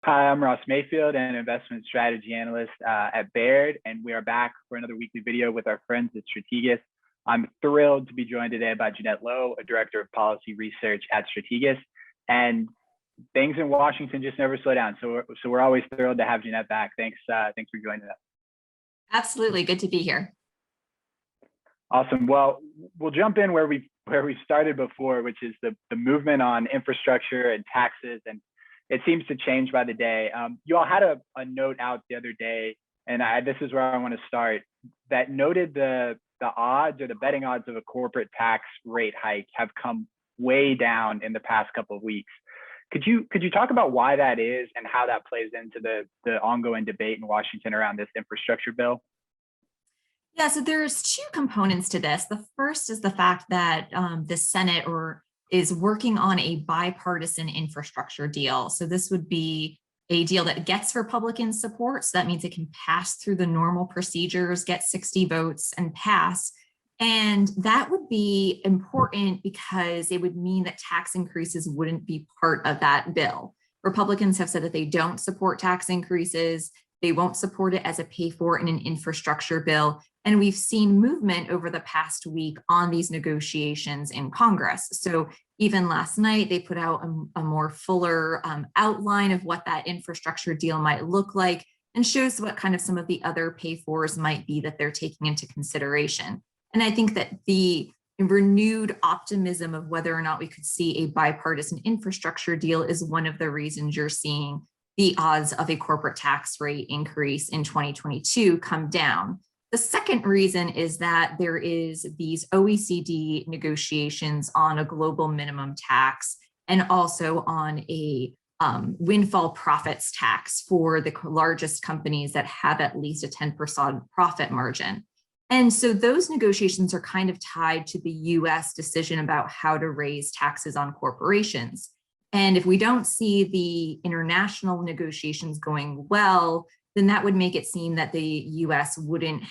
Hi, I'm Ross Mayfield, an investment strategy analyst at Baird, and we are back for another weekly video with our friends at Strategas. I'm thrilled to be joined today by Jeannette Lowe, a director of policy research at Strategas. And things in Washington just never slow down. So we're always thrilled to have Jeannette back. Thanks for joining us. Absolutely, good to be here. Awesome. Well, we'll jump in where we started before, which is the movement on infrastructure and taxes, and it seems to change by the day. You all had a note out the other day, and this is where I want to start, that noted the odds or the betting odds of a corporate tax rate hike have come way down in the past couple of weeks. Could you talk about why that is and how that plays into the ongoing debate in Washington around this infrastructure bill? Yeah, so there's two components to this. The first is the fact that the Senate is working on a bipartisan infrastructure deal. So this would be a deal that gets Republican support. So that means it can pass through the normal procedures, get 60 votes and pass. And that would be important because it would mean that tax increases wouldn't be part of that bill. Republicans have said that they don't support tax increases. They won't support it as a pay for in an infrastructure bill. And we've seen movement over the past week on these negotiations in Congress. So even last night, they put out a more fuller outline of what that infrastructure deal might look like and shows what kind of some of the other pay fors might be that they're taking into consideration. And I think that the renewed optimism of whether or not we could see a bipartisan infrastructure deal is one of the reasons you're seeing the odds of a corporate tax rate increase in 2022 come down. The second reason is that there is these OECD negotiations on a global minimum tax and also on a windfall profits tax for the largest companies that have at least a 10% profit margin. And so those negotiations are kind of tied to the US decision about how to raise taxes on corporations. And if we don't see the international negotiations going well, then that would make it seem that the US wouldn't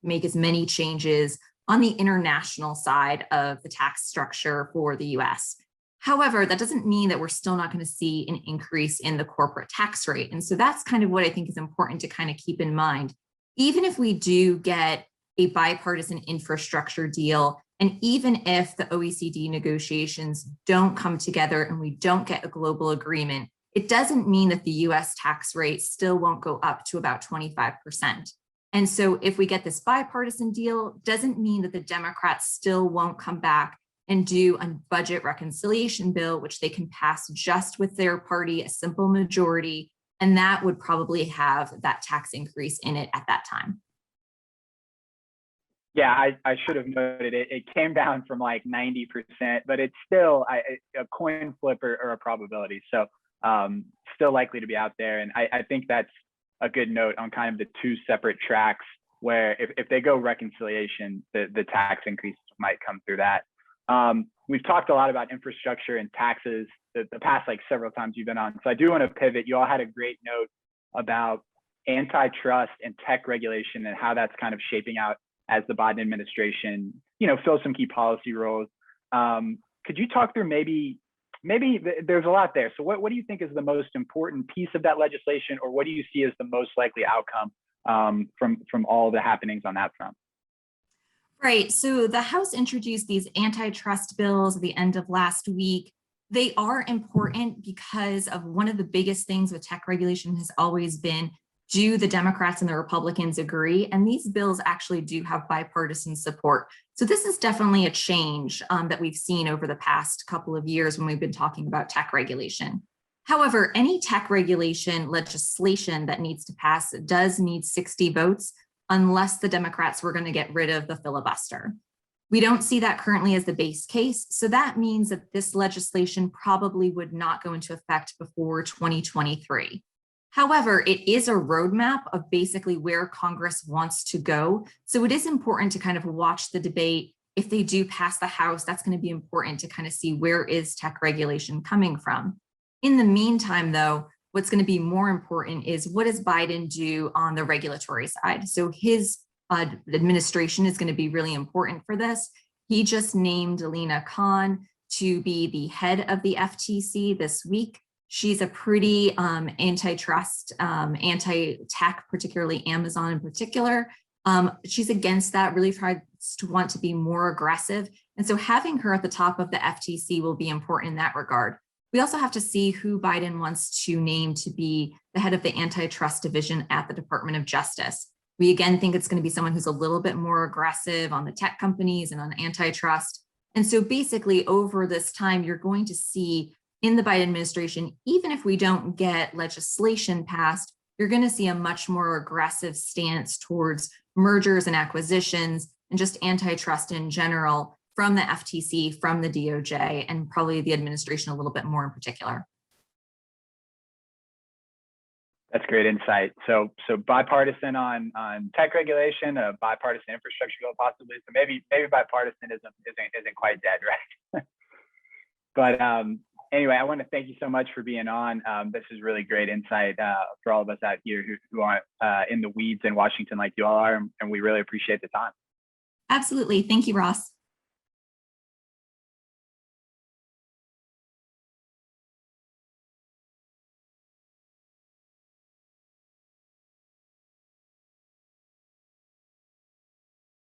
make as many changes on the international side of the tax structure for the US. However, that doesn't mean that we're still not going to see an increase in the corporate tax rate. And so that's kind of what I think is important to kind of keep in mind. Even if we do get a bipartisan infrastructure deal, and even if the OECD negotiations don't come together and we don't get a global agreement, it doesn't mean that the US tax rate still won't go up to about 25%. And so if we get this bipartisan deal, doesn't mean that the Democrats still won't come back and do a budget reconciliation bill, which they can pass just with their party, a simple majority, and that would probably have that tax increase in it at that time. Yeah, I should have noted it. It came down from like 90%, but it's still a coin flip or a probability. So still likely to be out there. And I think that's a good note on kind of the two separate tracks where if they go reconciliation, the tax increases might come through that. We've talked a lot about infrastructure and taxes the past like several times you've been on. So I do want to pivot. You all had a great note about antitrust and tech regulation and how that's kind of shaping out as the Biden administration, fills some key policy roles. Could you talk through maybe there's a lot there. So what do you think is the most important piece of that legislation, or what do you see as the most likely outcome from all the happenings on that front? Right. So the House introduced these antitrust bills at the end of last week. They are important because of one of the biggest things with tech regulation has always been, do the Democrats and the Republicans agree? And these bills actually do have bipartisan support. So this is definitely a change that we've seen over the past couple of years when we've been talking about tech regulation. However, any tech regulation legislation that needs to pass does need 60 votes unless the Democrats were going to get rid of the filibuster. We don't see that currently as the base case. So that means that this legislation probably would not go into effect before 2023. However, it is a roadmap of basically where Congress wants to go. So it is important to kind of watch the debate. If they do pass the House, that's going to be important to kind of see where is tech regulation coming from. In the meantime, though, what's going to be more important is what does Biden do on the regulatory side? So his administration is going to be really important for this. He just named Alina Khan to be the head of the FTC this week. She's a pretty antitrust, anti-tech, particularly Amazon in particular. She's against that, really tries to want to be more aggressive. And so having her at the top of the FTC will be important in that regard. We also have to see who Biden wants to name to be the head of the antitrust division at the Department of Justice. We again think it's going to be someone who's a little bit more aggressive on the tech companies and on antitrust. And so basically over this time, you're going to see in the Biden administration, even if we don't get legislation passed, you're going to see a much more aggressive stance towards mergers and acquisitions and just antitrust in general from the FTC, from the DOJ, and probably the administration a little bit more in particular. That's great insight. So bipartisan on tech regulation, a bipartisan infrastructure bill possibly. So maybe bipartisanism isn't quite dead, right? But anyway, I want to thank you so much for being on. This is really great insight for all of us out here who aren't in the weeds in Washington like you all are, and we really appreciate the time. Absolutely. Thank you, Ross.